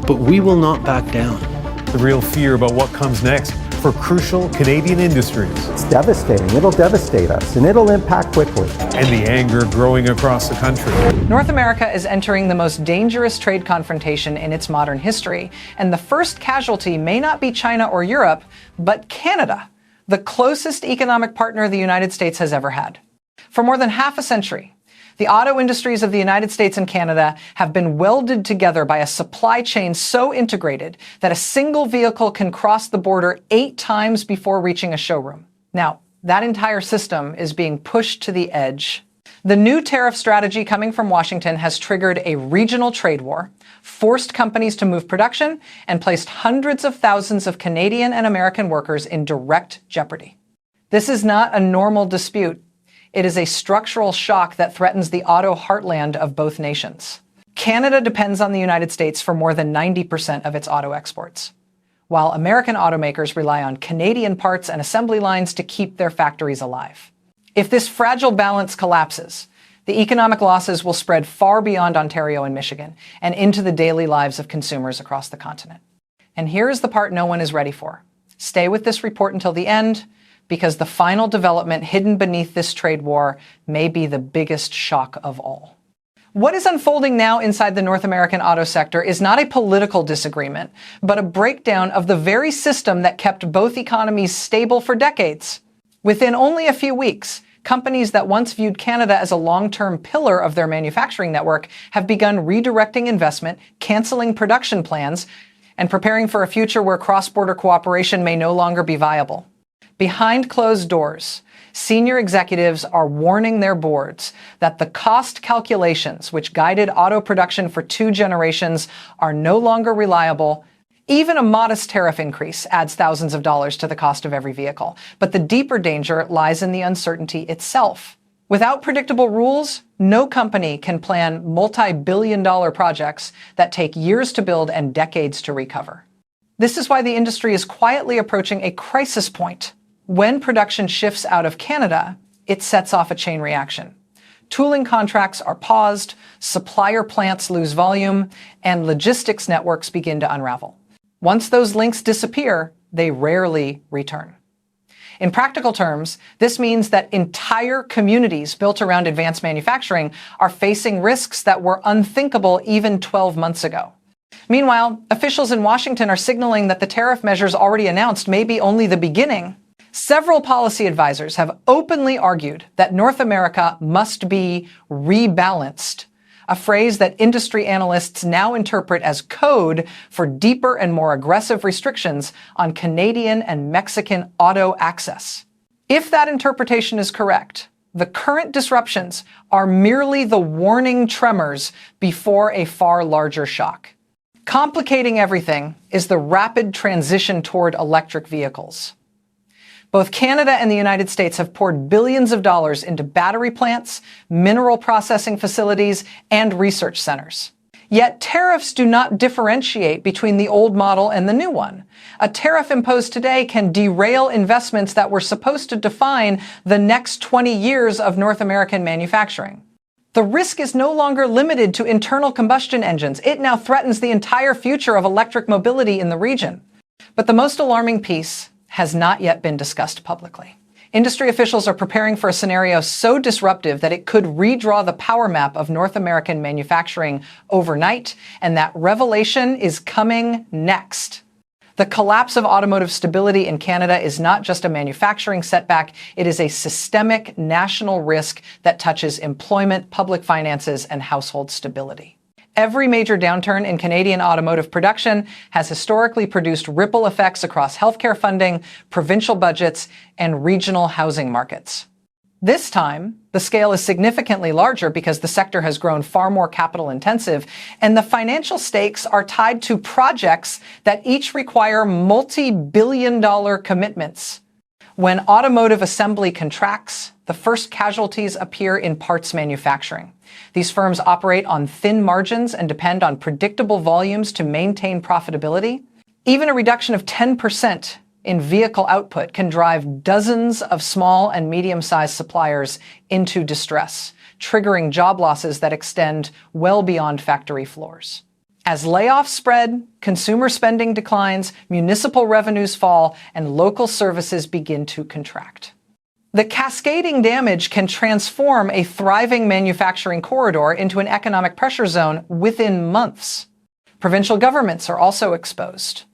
but we will not back down. The real fear about what comes next for crucial Canadian industries. It's devastating. It'll devastate us, and it'll impact quickly. And the anger growing across the country. North America is entering the most dangerous trade confrontation in its modern history, and the first casualty may not be China or Europe, but Canada, the closest economic partner the United States has ever had. For more than half a century, the auto industries of the United States and Canada have been welded together by a supply chain so integrated that a single vehicle can cross the border 8 times before reaching a showroom. Now, that entire system is being pushed to the edge. The new tariff strategy coming from Washington has triggered a regional trade war, forced companies to move production, and placed hundreds of thousands of Canadian and American workers in direct jeopardy. This is not a normal dispute. It is a structural shock that threatens the auto heartland of both nations. Canada depends on the United States for more than 90% of its auto exports, while American automakers rely on Canadian parts and assembly lines to keep their factories alive. If this fragile balance collapses, the economic losses will spread far beyond Ontario and Michigan and into the daily lives of consumers across the continent. And here is the part no one is ready for. Stay with this report until the end, because the final development hidden beneath this trade war may be the biggest shock of all. What is unfolding now inside the North American auto sector is not a political disagreement, but a breakdown of the very system that kept both economies stable for decades. Within only a few weeks, companies that once viewed Canada as a long-term pillar of their manufacturing network have begun redirecting investment, canceling production plans, and preparing for a future where cross-border cooperation may no longer be viable. Behind closed doors, senior executives are warning their boards that the cost calculations which guided auto production for 2 generations are no longer reliable. Even a modest tariff increase adds thousands of dollars to the cost of every vehicle. But the deeper danger lies in the uncertainty itself. Without predictable rules, no company can plan multi-billion-dollar projects that take years to build and decades to recover. This is why the industry is quietly approaching a crisis point. When production shifts out of Canada, it sets off a chain reaction. Tooling contracts are paused, supplier plants lose volume, and logistics networks begin to unravel. Once those links disappear, they rarely return. In practical terms, this means that entire communities built around advanced manufacturing are facing risks that were unthinkable even 12 months ago. Meanwhile, officials in Washington are signaling that the tariff measures already announced may be only the beginning. Several policy advisors have openly argued that North America must be rebalanced, a phrase that industry analysts now interpret as code for deeper and more aggressive restrictions on Canadian and Mexican auto access. If that interpretation is correct, the current disruptions are merely the warning tremors before a far larger shock. Complicating everything is the rapid transition toward electric vehicles. Both Canada and the United States have poured billions of dollars into battery plants, mineral processing facilities, and research centers. Yet tariffs do not differentiate between the old model and the new one. A tariff imposed today can derail investments that were supposed to define the next 20 years of North American manufacturing. The risk is no longer limited to internal combustion engines. It now threatens the entire future of electric mobility in the region. But the most alarming piece has not yet been discussed publicly. Industry officials are preparing for a scenario so disruptive that it could redraw the power map of North American manufacturing overnight, and that revelation is coming next. The collapse of automotive stability in Canada is not just a manufacturing setback, it is a systemic national risk that touches employment, public finances, and household stability. Every major downturn in Canadian automotive production has historically produced ripple effects across healthcare funding, provincial budgets, and regional housing markets. This time, the scale is significantly larger because the sector has grown far more capital intensive, and the financial stakes are tied to projects that each require multi-billion-dollar commitments. When automotive assembly contracts, the first casualties appear in parts manufacturing. These firms operate on thin margins and depend on predictable volumes to maintain profitability. Even a reduction of 10% in vehicle output can drive dozens of small and medium-sized suppliers into distress, triggering job losses that extend well beyond factory floors. As layoffs spread, consumer spending declines, municipal revenues fall, and local services begin to contract. The cascading damage can transform a thriving manufacturing corridor into an economic pressure zone within months. Provincial governments are also exposed.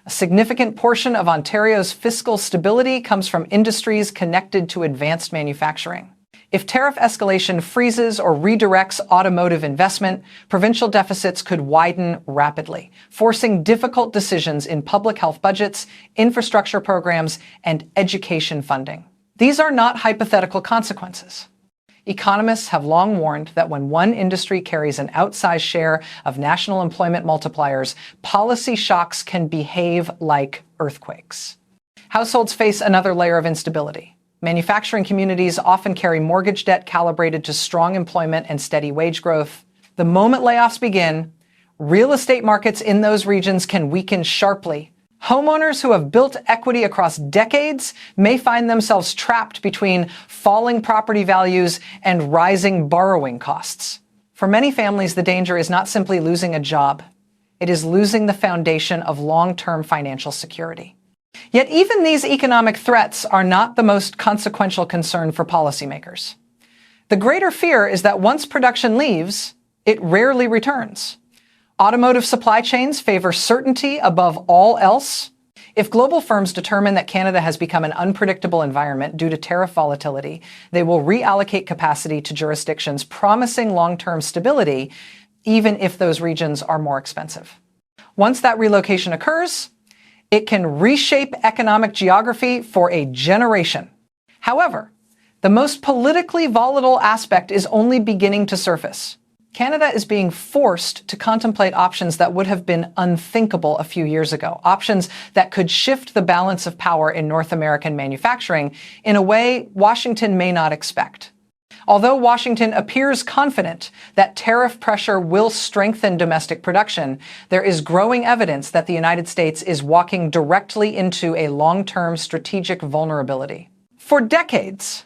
A significant portion of Ontario's fiscal stability comes from industries connected to advanced manufacturing. If tariff escalation freezes or redirects automotive investment, provincial deficits could widen rapidly, forcing difficult decisions in public health budgets, infrastructure programs, and education funding. These are not hypothetical consequences. Economists have long warned that when one industry carries an outsized share of national employment multipliers, policy shocks can behave like earthquakes. Households face another layer of instability. Manufacturing communities often carry mortgage debt calibrated to strong employment and steady wage growth. The moment layoffs begin, real estate markets in those regions can weaken sharply. Homeowners who have built equity across decades may find themselves trapped between falling property values and rising borrowing costs. For many families, the danger is not simply losing a job. It is losing the foundation of long-term financial security. Yet even these economic threats are not the most consequential concern for policymakers. The greater fear is that once production leaves, it rarely returns. Automotive supply chains favor certainty above all else. If global firms determine that Canada has become an unpredictable environment due to tariff volatility, they will reallocate capacity to jurisdictions promising long-term stability, even if those regions are more expensive. Once that relocation occurs, it can reshape economic geography for a generation. However, the most politically volatile aspect is only beginning to surface. Canada is being forced to contemplate options that would have been unthinkable a few years ago, options that could shift the balance of power in North American manufacturing in a way Washington may not expect. Although Washington appears confident that tariff pressure will strengthen domestic production, there is growing evidence that the United States is walking directly into a long-term strategic vulnerability. For decades,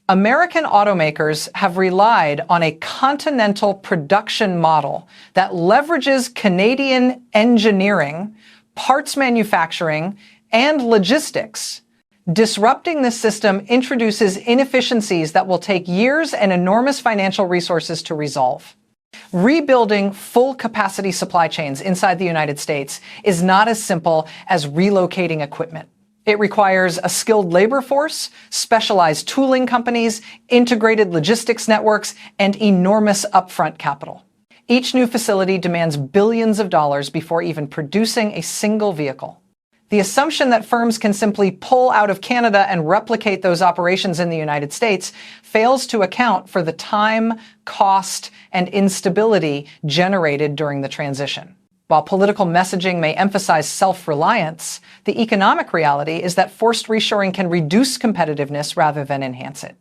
American automakers have relied on a continental production model that leverages Canadian engineering, parts manufacturing, and logistics. Disrupting this system introduces inefficiencies that will take years and enormous financial resources to resolve. Rebuilding full capacity supply chains inside the United States is not as simple as relocating equipment. It requires a skilled labor force, specialized tooling companies, integrated logistics networks, and enormous upfront capital. Each new facility demands billions of dollars before even producing a single vehicle. The assumption that firms can simply pull out of Canada and replicate those operations in the United States fails to account for the time, cost, and instability generated during the transition. While political messaging may emphasize self-reliance, the economic reality is that forced reshoring can reduce competitiveness rather than enhance it.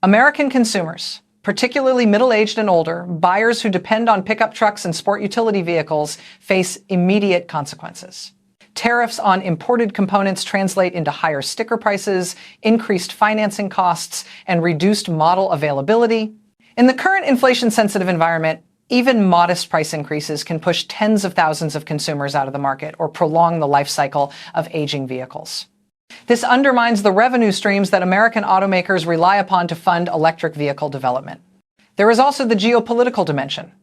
American consumers, particularly middle-aged and older, buyers who depend on pickup trucks and sport utility vehicles, face immediate consequences. Tariffs on imported components translate into higher sticker prices, increased financing costs, and reduced model availability. In the current inflation-sensitive environment, even modest price increases can push tens of thousands of consumers out of the market or prolong the life cycle of aging vehicles. This undermines the revenue streams that American automakers rely upon to fund electric vehicle development. There is also the geopolitical dimension.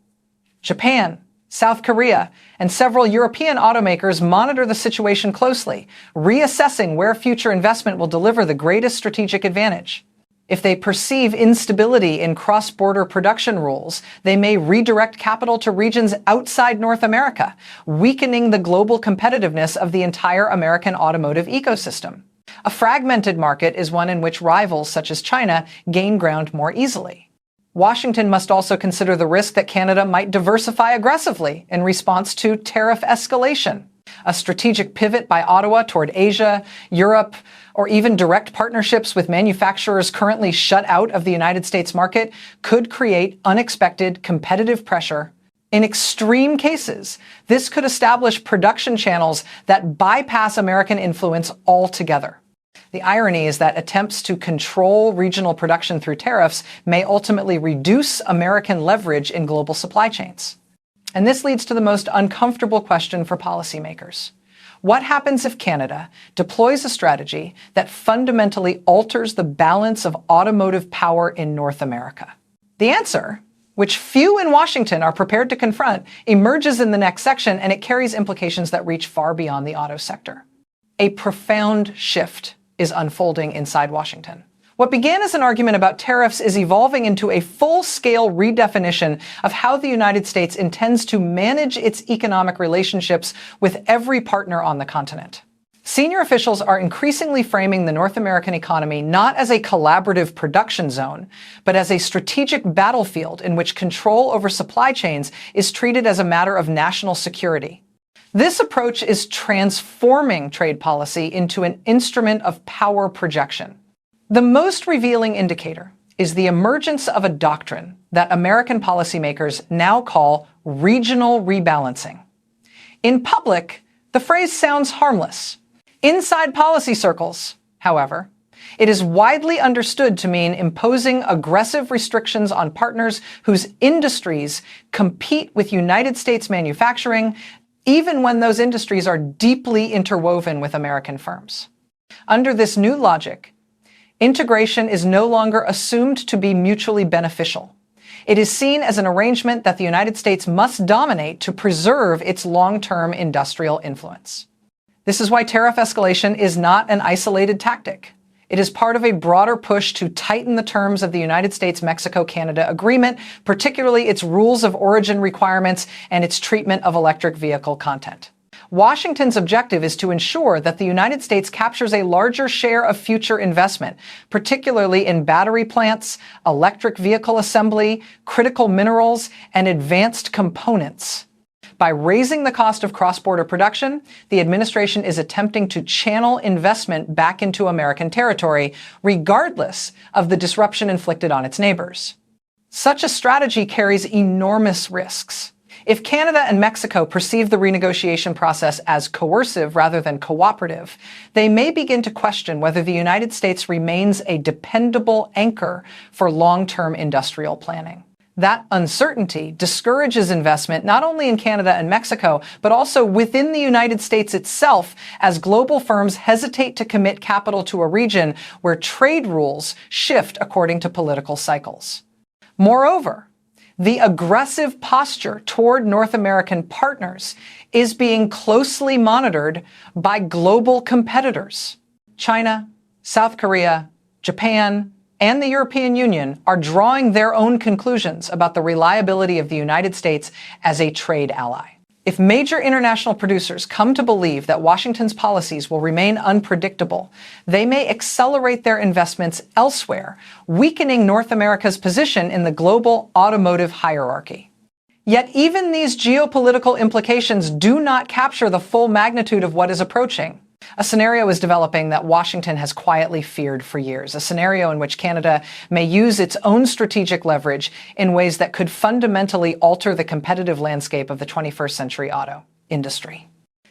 Japan, South Korea, and several European automakers monitor the situation closely, reassessing where future investment will deliver the greatest strategic advantage. If they perceive instability in cross-border production rules, they may redirect capital to regions outside North America, weakening the global competitiveness of the entire American automotive ecosystem. A fragmented market is one in which rivals such as China gain ground more easily. Washington must also consider the risk that Canada might diversify aggressively in response to tariff escalation. A strategic pivot by Ottawa toward Asia, Europe, or even direct partnerships with manufacturers currently shut out of the United States market could create unexpected competitive pressure. In extreme cases, this could establish production channels that bypass American influence altogether. The irony is that attempts to control regional production through tariffs may ultimately reduce American leverage in global supply chains. And this leads to the most uncomfortable question for policymakers. What happens if Canada deploys a strategy that fundamentally alters the balance of automotive power in North America? The answer, which few in Washington are prepared to confront, emerges in the next section, and it carries implications that reach far beyond the auto sector. A profound shift is unfolding inside Washington. What began as an argument about tariffs is evolving into a full-scale redefinition of how the United States intends to manage its economic relationships with every partner on the continent. Senior officials are increasingly framing the North American economy not as a collaborative production zone, but as a strategic battlefield in which control over supply chains is treated as a matter of national security. This approach is transforming trade policy into an instrument of power projection. The most revealing indicator is the emergence of a doctrine that American policymakers now call regional rebalancing. In public, the phrase sounds harmless. Inside policy circles, however, it is widely understood to mean imposing aggressive restrictions on partners whose industries compete with United States manufacturing, even when those industries are deeply interwoven with American firms. Under this new logic, integration is no longer assumed to be mutually beneficial. It is seen as an arrangement that the United States must dominate to preserve its long-term industrial influence. This is why tariff escalation is not an isolated tactic. It is part of a broader push to tighten the terms of the United States-Mexico-Canada agreement, particularly its rules of origin requirements and its treatment of electric vehicle content. Washington's objective is to ensure that the United States captures a larger share of future investment, particularly in battery plants, electric vehicle assembly, critical minerals, and advanced components. By raising the cost of cross-border production, the administration is attempting to channel investment back into American territory, regardless of the disruption inflicted on its neighbors. Such a strategy carries enormous risks. If Canada and Mexico perceive the renegotiation process as coercive rather than cooperative, they may begin to question whether the United States remains a dependable anchor for long-term industrial planning. That uncertainty discourages investment not only in Canada and Mexico, but also within the United States itself, as global firms hesitate to commit capital to a region where trade rules shift according to political cycles. Moreover, the aggressive posture toward North American partners is being closely monitored by global competitors. China, South Korea, Japan, and the European Union are drawing their own conclusions about the reliability of the United States as a trade ally. If major international producers come to believe that Washington's policies will remain unpredictable, they may accelerate their investments elsewhere, weakening North America's position in the global automotive hierarchy. Yet even these geopolitical implications do not capture the full magnitude of what is approaching. A scenario is developing that Washington has quietly feared for years, a scenario in which Canada may use its own strategic leverage in ways that could fundamentally alter the competitive landscape of the 21st century auto industry.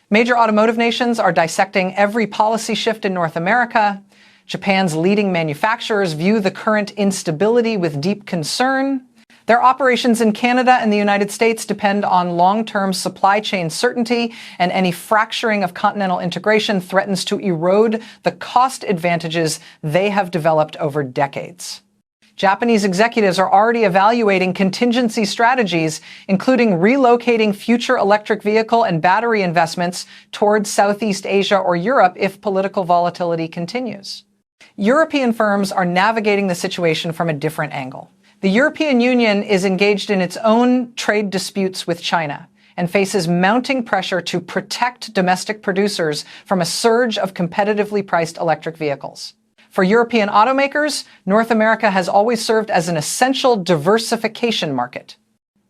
Major automotive nations are dissecting every policy shift in North America. Japan's leading manufacturers view the current instability with deep concern. Their operations in Canada and the United States depend on long-term supply chain certainty, and any fracturing of continental integration threatens to erode the cost advantages they have developed over decades. Japanese executives are already evaluating contingency strategies, including relocating future electric vehicle and battery investments towards Southeast Asia or Europe if political volatility continues. European firms are navigating the situation from a different angle. The European Union is engaged in its own trade disputes with China and faces mounting pressure to protect domestic producers from a surge of competitively priced electric vehicles. For European automakers, North America has always served as an essential diversification market.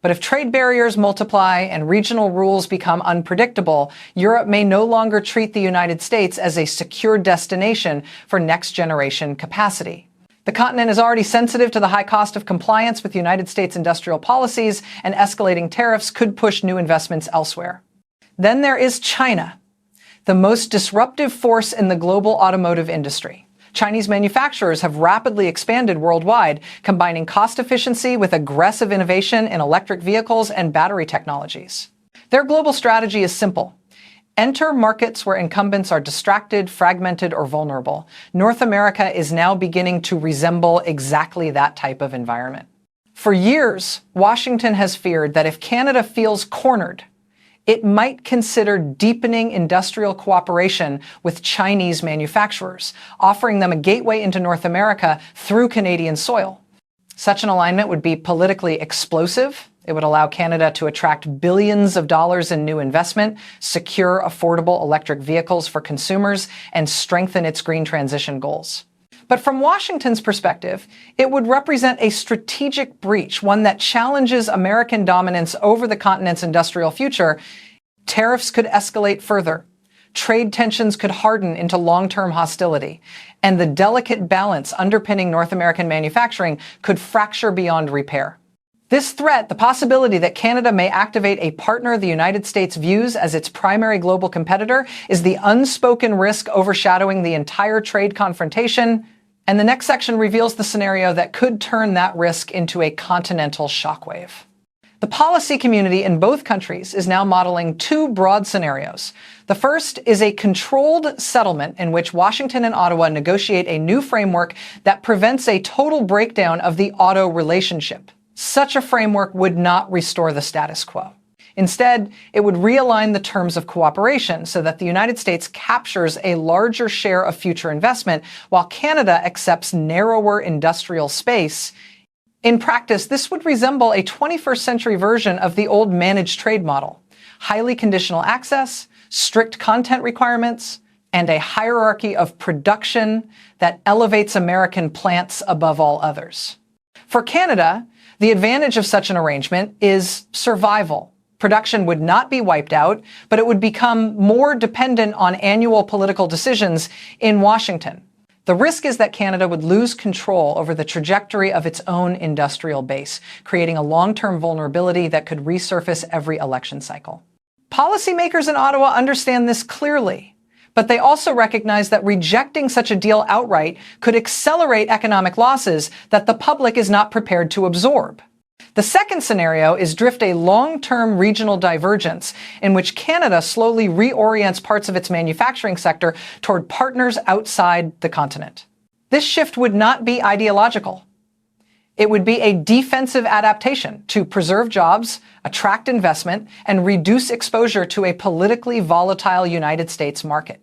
But if trade barriers multiply and regional rules become unpredictable, Europe may no longer treat the United States as a secure destination for next-generation capacity. The continent is already sensitive to the high cost of compliance with United States industrial policies, and escalating tariffs could push new investments elsewhere. Then there is China, the most disruptive force in the global automotive industry. Chinese manufacturers have rapidly expanded worldwide, combining cost efficiency with aggressive innovation in electric vehicles and battery technologies. Their global strategy is simple. Enter markets where incumbents are distracted, fragmented, or vulnerable. North America is now beginning to resemble exactly that type of environment. For years, Washington has feared that if Canada feels cornered, it might consider deepening industrial cooperation with Chinese manufacturers, offering them a gateway into North America through Canadian soil. Such an alignment would be politically explosive. It would allow Canada to attract billions of dollars in new investment, secure affordable electric vehicles for consumers, and strengthen its green transition goals. But from Washington's perspective, it would represent a strategic breach, one that challenges American dominance over the continent's industrial future. Tariffs could escalate further. Trade tensions could harden into long-term hostility. And the delicate balance underpinning North American manufacturing could fracture beyond repair. This threat, the possibility that Canada may activate a partner the United States views as its primary global competitor, is the unspoken risk overshadowing the entire trade confrontation. And the next section reveals the scenario that could turn that risk into a continental shockwave. The policy community in both countries is now modeling two broad scenarios. The first is a controlled settlement in which Washington and Ottawa negotiate a new framework that prevents a total breakdown of the auto relationship. Such a framework would not restore the status quo. Instead, it would realign the terms of cooperation so that the United States captures a larger share of future investment while Canada accepts narrower industrial space. In practice, this would resemble a 21st century version of the old managed trade model. Highly conditional access, strict content requirements, and a hierarchy of production that elevates American plants above all others. For Canada, the advantage of such an arrangement is survival. Production would not be wiped out, but it would become more dependent on annual political decisions in Washington. The risk is that Canada would lose control over the trajectory of its own industrial base, creating a long-term vulnerability that could resurface every election cycle. Policymakers in Ottawa understand this clearly, but they also recognize that rejecting such a deal outright could accelerate economic losses that the public is not prepared to absorb. The second scenario is drift a long-term regional divergence in which Canada slowly reorients parts of its manufacturing sector toward partners outside the continent. This shift would not be ideological. It would be a defensive adaptation to preserve jobs, attract investment, and reduce exposure to a politically volatile United States market.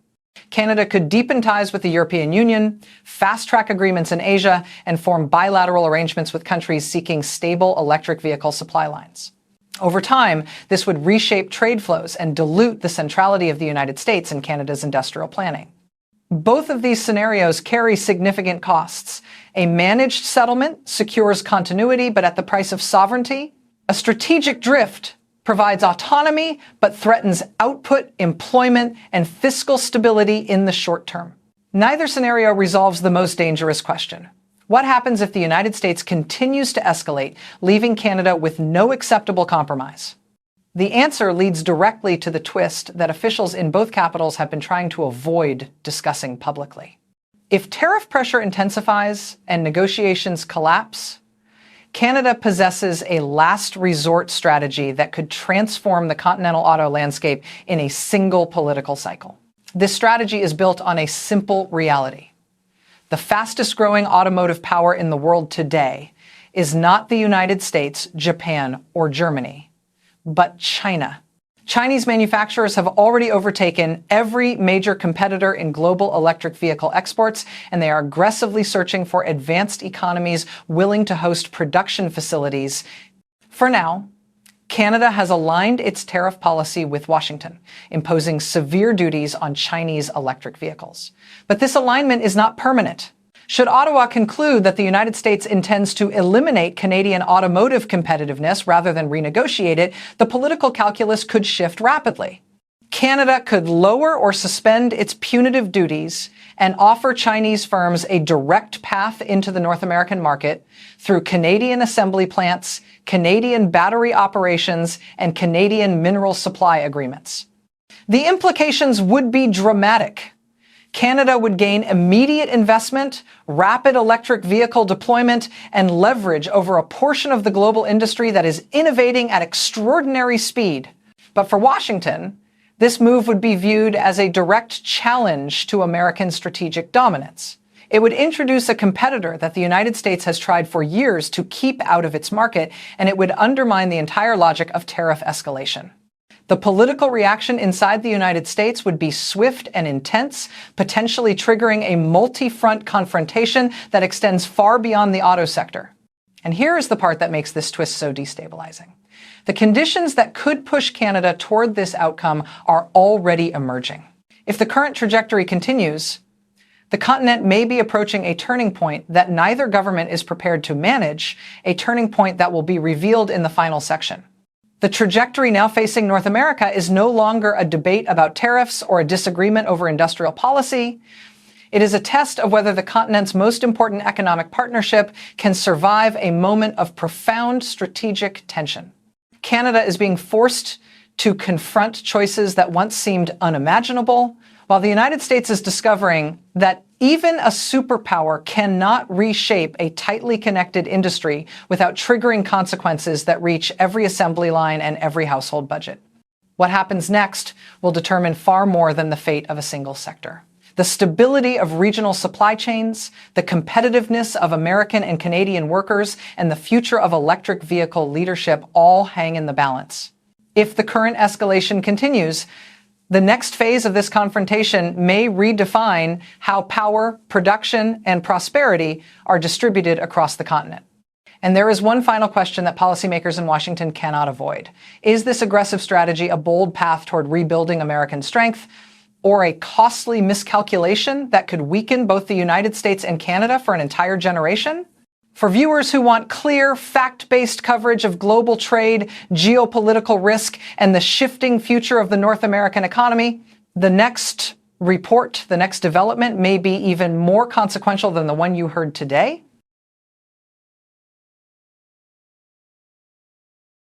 Canada could deepen ties with the European Union, fast-track agreements in Asia, and form bilateral arrangements with countries seeking stable electric vehicle supply lines. Over time, this would reshape trade flows and dilute the centrality of the United States in Canada's industrial planning. Both of these scenarios carry significant costs. A managed settlement secures continuity, but at the price of sovereignty. A strategic drift provides autonomy, but threatens output, employment, and fiscal stability in the short term. Neither scenario resolves the most dangerous question. What happens if the United States continues to escalate, leaving Canada with no acceptable compromise? The answer leads directly to the twist that officials in both capitals have been trying to avoid discussing publicly. If tariff pressure intensifies and negotiations collapse, Canada possesses a last resort strategy that could transform the continental auto landscape in a single political cycle. This strategy is built on a simple reality. The fastest growing automotive power in the world today is not the United States, Japan, or Germany, but China. Chinese manufacturers have already overtaken every major competitor in global electric vehicle exports, and they are aggressively searching for advanced economies willing to host production facilities. For now, Canada has aligned its tariff policy with Washington, imposing severe duties on Chinese electric vehicles. But this alignment is not permanent. Should Ottawa conclude that the United States intends to eliminate Canadian automotive competitiveness rather than renegotiate it, the political calculus could shift rapidly. Canada could lower or suspend its punitive duties and offer Chinese firms a direct path into the North American market through Canadian assembly plants, Canadian battery operations, and Canadian mineral supply agreements. The implications would be dramatic. Canada would gain immediate investment, rapid electric vehicle deployment, and leverage over a portion of the global industry that is innovating at extraordinary speed. But for Washington, this move would be viewed as a direct challenge to American strategic dominance. It would introduce a competitor that the United States has tried for years to keep out of its market, and it would undermine the entire logic of tariff escalation. The political reaction inside the United States would be swift and intense, potentially triggering a multi-front confrontation that extends far beyond the auto sector. And here is the part that makes this twist so destabilizing. The conditions that could push Canada toward this outcome are already emerging. If the current trajectory continues, the continent may be approaching a turning point that neither government is prepared to manage, a turning point that will be revealed in the final section. The trajectory now facing North America is no longer a debate about tariffs or a disagreement over industrial policy. It is a test of whether the continent's most important economic partnership can survive a moment of profound strategic tension. Canada is being forced to confront choices that once seemed unimaginable, while the United States is discovering that even a superpower cannot reshape a tightly connected industry without triggering consequences that reach every assembly line and every household budget. What happens next will determine far more than the fate of a single sector. The stability of regional supply chains, the competitiveness of American and Canadian workers, and the future of electric vehicle leadership all hang in the balance. If the current escalation continues, the next phase of this confrontation may redefine how power, production, and prosperity are distributed across the continent. And there is one final question that policymakers in Washington cannot avoid. Is this aggressive strategy a bold path toward rebuilding American strength, or a costly miscalculation that could weaken both the United States and Canada for an entire generation? For viewers who want clear, fact-based coverage of global trade, geopolitical risk, and the shifting future of the North American economy, the next report, the next development may be even more consequential than the one you heard today.